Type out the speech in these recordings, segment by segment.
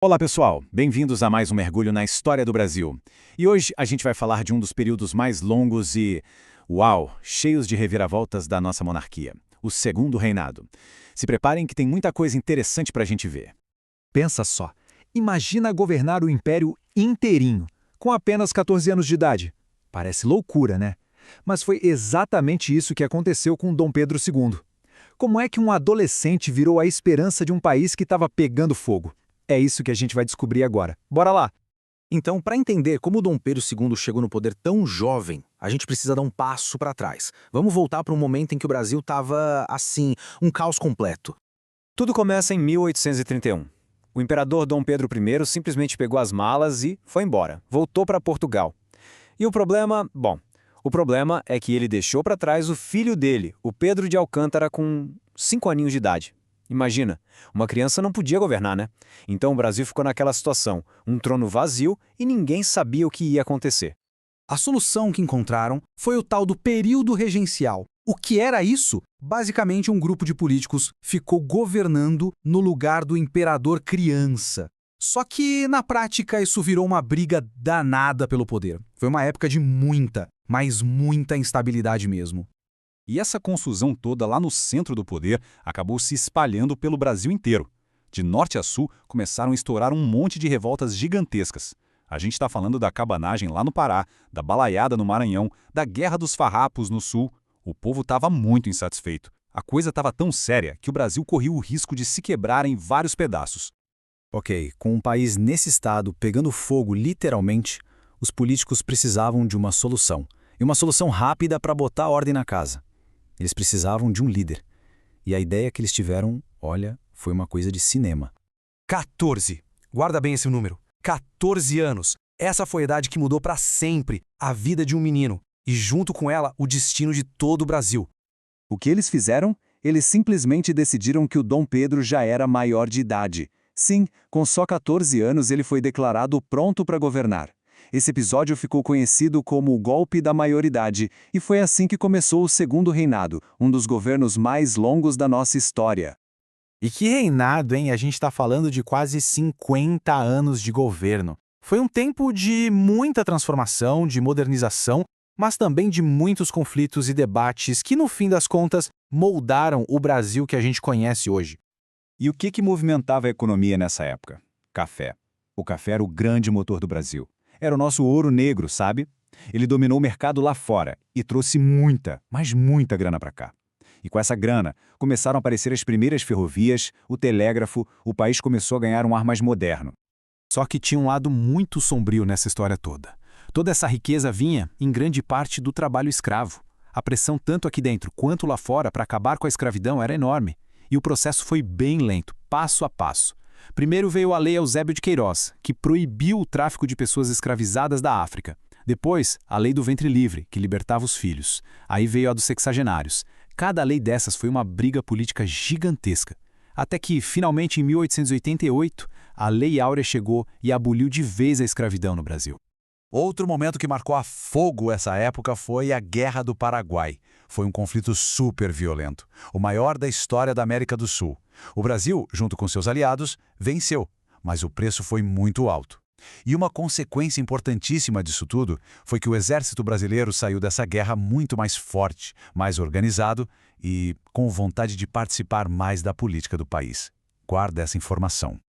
Olá pessoal, bem-vindos a mais um mergulho na história do Brasil. E hoje a gente vai falar de um dos períodos mais longos e, uau, cheios de reviravoltas da nossa monarquia, o Segundo Reinado. Se preparem que tem muita coisa interessante pra gente ver. Pensa só, imagina governar o império inteirinho, com apenas 14 anos de idade. Parece loucura, né? Mas foi exatamente isso que aconteceu com Dom Pedro II. Como é que um adolescente virou a esperança de um país que estava pegando fogo? É isso que a gente vai descobrir agora. Bora lá! Então, para entender como Dom Pedro II chegou no poder tão jovem, a gente precisa dar um passo para trás. Vamos voltar para um momento em que o Brasil estava, assim, um caos completo. Tudo começa em 1831. O imperador Dom Pedro I simplesmente pegou as malas e foi embora, voltou para Portugal. E o problema, o problema é que ele deixou para trás o filho dele, o Pedro de Alcântara, com 5 aninhos de idade. Imagina, uma criança não podia governar, né? Então o Brasil ficou naquela situação, um trono vazio e ninguém sabia o que ia acontecer. A solução que encontraram foi o tal do período regencial. O que era isso? Basicamente, um grupo de políticos ficou governando no lugar do imperador criança. Só que, na prática, isso virou uma briga danada pelo poder. Foi uma época de muita, mas muita instabilidade mesmo. E essa confusão toda lá no centro do poder acabou se espalhando pelo Brasil inteiro. De norte a sul, começaram a estourar um monte de revoltas gigantescas. A gente está falando da cabanagem lá no Pará, da balaiada no Maranhão, da Guerra dos Farrapos no sul. O povo estava muito insatisfeito. A coisa estava tão séria que o Brasil corria o risco de se quebrar em vários pedaços. Ok, com um país nesse estado pegando fogo literalmente, os políticos precisavam de uma solução. E uma solução rápida para botar ordem na casa. Eles precisavam de um líder. E a ideia que eles tiveram, olha, foi uma coisa de cinema. 14. Guarda bem esse número. 14 anos. Essa foi a idade que mudou para sempre a vida de um menino. E junto com ela, o destino de todo o Brasil. O que eles fizeram? Eles simplesmente decidiram que o Dom Pedro já era maior de idade. Sim, com só 14 anos ele foi declarado pronto para governar. Esse episódio ficou conhecido como o golpe da maioridade, e foi assim que começou o Segundo Reinado, um dos governos mais longos da nossa história. E que reinado, hein? A gente está falando de quase 50 anos de governo. Foi um tempo de muita transformação, de modernização, mas também de muitos conflitos e debates que, no fim das contas, moldaram o Brasil que a gente conhece hoje. E o que movimentava a economia nessa época? Café. O café era o grande motor do Brasil. Era o nosso ouro negro, sabe? Ele dominou o mercado lá fora e trouxe muita, mas muita grana para cá. E com essa grana, começaram a aparecer as primeiras ferrovias, o telégrafo, o país começou a ganhar um ar mais moderno. Só que tinha um lado muito sombrio nessa história toda. Toda essa riqueza vinha, em grande parte, do trabalho escravo. A pressão tanto aqui dentro quanto lá fora para acabar com a escravidão era enorme. E o processo foi bem lento, passo a passo. Primeiro veio a Lei Eusébio de Queiroz, que proibiu o tráfico de pessoas escravizadas da África. Depois, a Lei do Ventre Livre, que libertava os filhos. Aí veio a dos sexagenários. Cada lei dessas foi uma briga política gigantesca. Até que, finalmente, em 1888, a Lei Áurea chegou e aboliu de vez a escravidão no Brasil. Outro momento que marcou a fogo essa época foi a Guerra do Paraguai. Foi um conflito super violento, o maior da história da América do Sul. O Brasil, junto com seus aliados, venceu, mas o preço foi muito alto. E uma consequência importantíssima disso tudo foi que o exército brasileiro saiu dessa guerra muito mais forte, mais organizado e com vontade de participar mais da política do país. Guarda essa informação.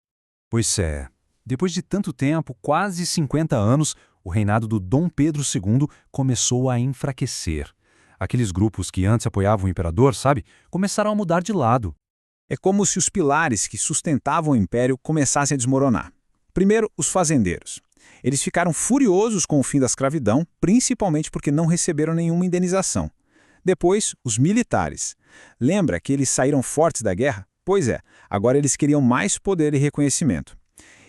Pois é, depois de tanto tempo, quase 50 anos, o reinado do Dom Pedro II começou a enfraquecer. Aqueles grupos que antes apoiavam o imperador, sabe, começaram a mudar de lado. É como se os pilares que sustentavam o império começassem a desmoronar. Primeiro, os fazendeiros. Eles ficaram furiosos com o fim da escravidão, principalmente porque não receberam nenhuma indenização. Depois, os militares. Lembra que eles saíram fortes da guerra? Pois é, agora eles queriam mais poder e reconhecimento.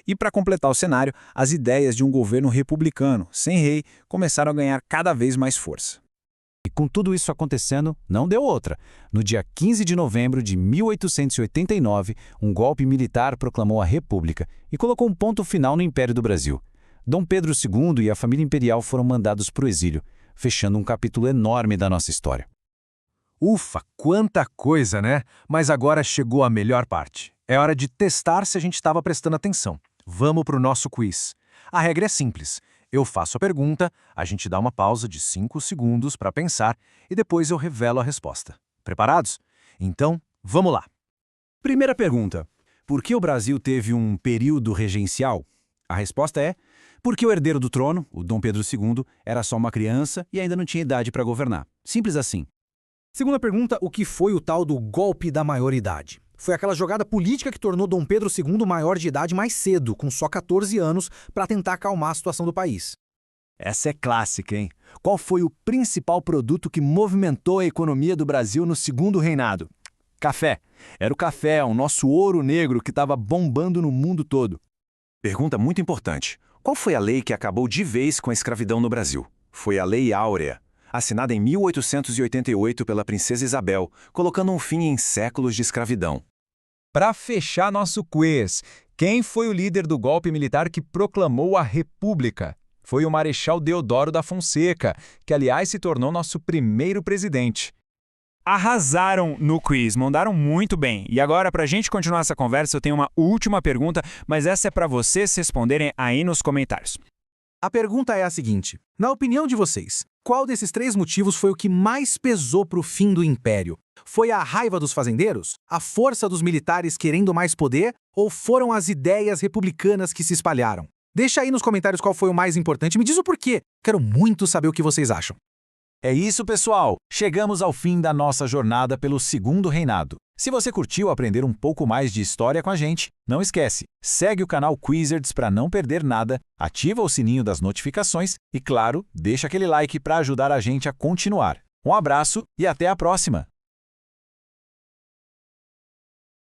E para completar o cenário, as ideias de um governo republicano, sem rei, começaram a ganhar cada vez mais força. E com tudo isso acontecendo, não deu outra. No dia 15 de novembro de 1889, um golpe militar proclamou a República e colocou um ponto final no Império do Brasil. Dom Pedro II e a família imperial foram mandados para o exílio, fechando um capítulo enorme da nossa história. Ufa, quanta coisa, né? Mas agora chegou a melhor parte. É hora de testar se a gente estava prestando atenção. Vamos para o nosso quiz. A regra é simples. Eu faço a pergunta, a gente dá uma pausa de 5 segundos para pensar e depois eu revelo a resposta. Preparados? Então, vamos lá. Primeira pergunta. Por que o Brasil teve um período regencial? A resposta é porque o herdeiro do trono, o Dom Pedro II, era só uma criança e ainda não tinha idade para governar. Simples assim. Segunda pergunta, o que foi o tal do golpe da maioridade? Foi aquela jogada política que tornou Dom Pedro II maior de idade mais cedo, com só 14 anos, para tentar acalmar a situação do país. Essa é clássica, hein? Qual foi o principal produto que movimentou a economia do Brasil no segundo reinado? Café. Era o café, o nosso ouro negro que estava bombando no mundo todo. Pergunta muito importante. Qual foi a lei que acabou de vez com a escravidão no Brasil? Foi a Lei Áurea, assinada em 1888 pela princesa Isabel, colocando um fim em séculos de escravidão. Para fechar nosso quiz, quem foi o líder do golpe militar que proclamou a República? Foi o Marechal Deodoro da Fonseca, que aliás se tornou nosso primeiro presidente. Arrasaram no quiz, mandaram muito bem. E agora, para a gente continuar essa conversa, eu tenho uma última pergunta, mas essa é para vocês responderem aí nos comentários. A pergunta é a seguinte: na opinião de vocês, qual desses 3 motivos foi o que mais pesou para o fim do Império? Foi a raiva dos fazendeiros? A força dos militares querendo mais poder? Ou foram as ideias republicanas que se espalharam? Deixa aí nos comentários qual foi o mais importante e me diz o porquê. Quero muito saber o que vocês acham. É isso, pessoal! Chegamos ao fim da nossa jornada pelo segundo reinado. Se você curtiu aprender um pouco mais de história com a gente, não esquece, segue o canal Quizards para não perder nada, ativa o sininho das notificações e, claro, deixa aquele like para ajudar a gente a continuar. Um abraço e até a próxima!